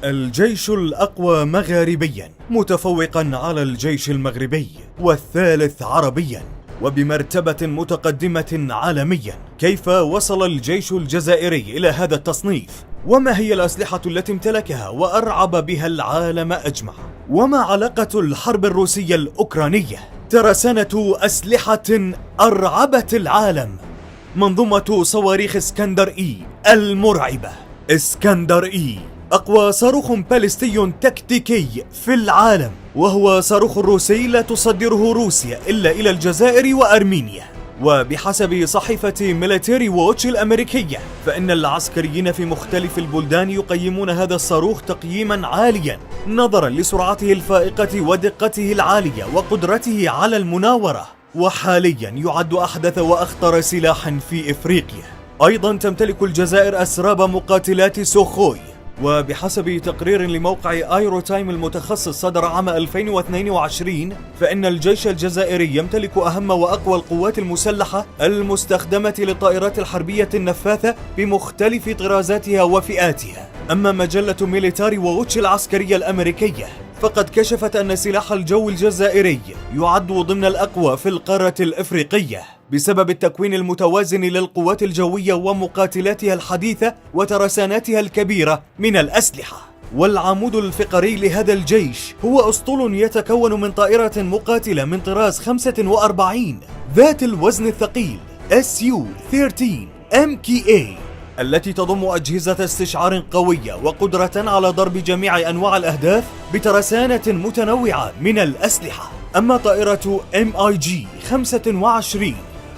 الجيش الأقوى مغاربيا متفوقا على الجيش المغربي والثالث عربيا وبمرتبة متقدمة عالميا. كيف وصل الجيش الجزائري إلى هذا التصنيف؟ وما هي الأسلحة التي امتلكها وأرعب بها العالم أجمع؟ وما علاقة الحرب الروسية الأوكرانية؟ ترسانة أسلحة أرعبت العالم، منظومة صواريخ اسكندر إي المرعبة. اسكندر إي أقوى صاروخ باليستي تكتيكي في العالم، وهو صاروخ روسي لا تصدره روسيا إلا إلى الجزائر وأرمينيا. وبحسب صحيفة ميليتاري ووتش الأمريكية، فإن العسكريين في مختلف البلدان يقيمون هذا الصاروخ تقييما عاليا نظرا لسرعته الفائقة ودقته العالية وقدرته على المناورة، وحاليا يعد أحدث وأخطر سلاح في إفريقيا. أيضا تمتلك الجزائر أسراب مقاتلات سوخوي، وبحسب تقرير لموقع ايرو تايم المتخصص صدر عام 2022، فإن الجيش الجزائري يمتلك أهم وأقوى القوات المسلحة المستخدمة للطائرات الحربية النفاثة بمختلف طرازاتها وفئاتها. أما مجلة ميليتاري ووتش العسكرية الأمريكية فقد كشفت أن سلاح الجو الجزائري يعد ضمن الأقوى في القارة الإفريقية بسبب التكوين المتوازن للقوات الجوية ومقاتلاتها الحديثة وترساناتها الكبيرة من الأسلحة. والعمود الفقري لهذا الجيش هو أسطول يتكون من طائرة مقاتلة من طراز 45 ذات الوزن الثقيل SU-13 MKA، التي تضم أجهزة استشعار قوية وقدرة على ضرب جميع أنواع الأهداف بترسانة متنوعة من الأسلحة. أما طائرة MiG 25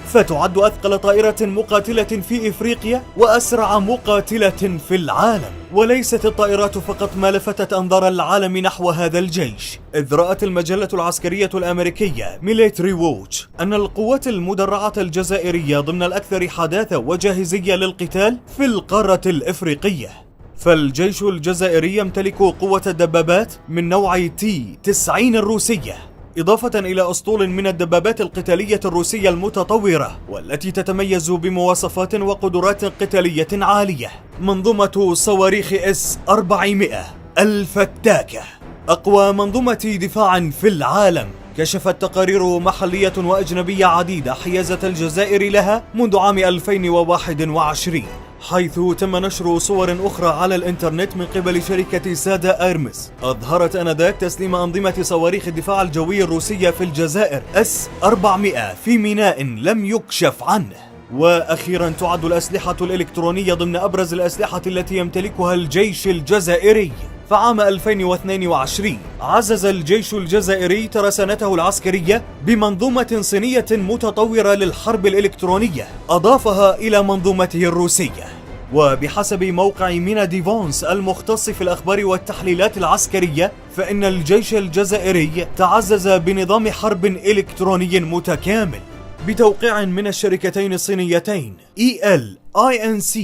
فتعد أثقل طائرة مقاتلة في إفريقيا وأسرع مقاتلة في العالم. وليست الطائرات فقط ما لفتت أنظار العالم نحو هذا الجيش، إذ رأت المجلة العسكرية الأمريكية ميليتري ووتش أن القوات المدرعة الجزائرية ضمن الأكثر حداثة وجاهزية للقتال في القارة الإفريقية. فالجيش الجزائري يمتلك قوة الدبابات من نوع T-90 الروسية، إضافة إلى أسطول من الدبابات القتالية الروسية المتطورة والتي تتميز بمواصفات وقدرات قتالية عالية. منظومة صواريخ S-400 الفتاكة أقوى منظومة دفاع في العالم. كشفت تقارير محلية وأجنبية عديدة حيازة الجزائر لها منذ عام 2021، حيث تم نشر صور أخرى على الإنترنت من قبل شركة سادا إيرمز أظهرت آنذاك تسليم أنظمة صواريخ الدفاع الجوي الروسية في الجزائر S-400 في ميناء لم يكشف عنه. وأخيرا تعد الأسلحة الإلكترونية ضمن أبرز الأسلحة التي يمتلكها الجيش الجزائري. فعام 2022 عزز الجيش الجزائري ترسانته العسكرية بمنظومة صينية متطورة للحرب الإلكترونية أضافها إلى منظومته الروسية. وبحسب موقع مينا ديفونس المختص في الأخبار والتحليلات العسكرية، فإن الجيش الجزائري تعزز بنظام حرب إلكتروني متكامل بتوقيع من الشركتين الصينيتين ELINC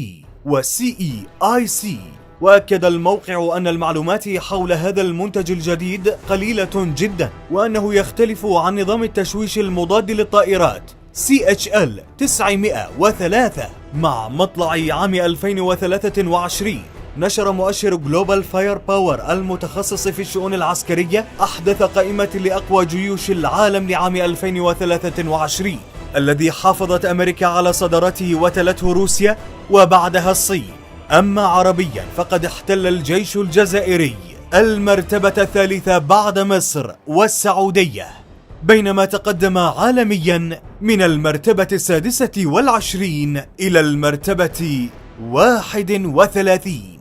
و CEIC. وأكد الموقع أن المعلومات حول هذا المنتج الجديد قليلة جدا، وأنه يختلف عن نظام التشويش المضاد للطائرات CHL 903. مع مطلع عام 2023 نشر مؤشر جلوبال فاير باور المتخصص في الشؤون العسكرية أحدث قائمة لأقوى جيوش العالم لعام 2023، الذي حافظت أمريكا على صدارته وتلته روسيا وبعدها الصين. أما عربيا فقد احتل الجيش الجزائري المرتبة الثالثة بعد مصر والسعودية، بينما تقدم عالميا من المرتبة 26 إلى المرتبة 31.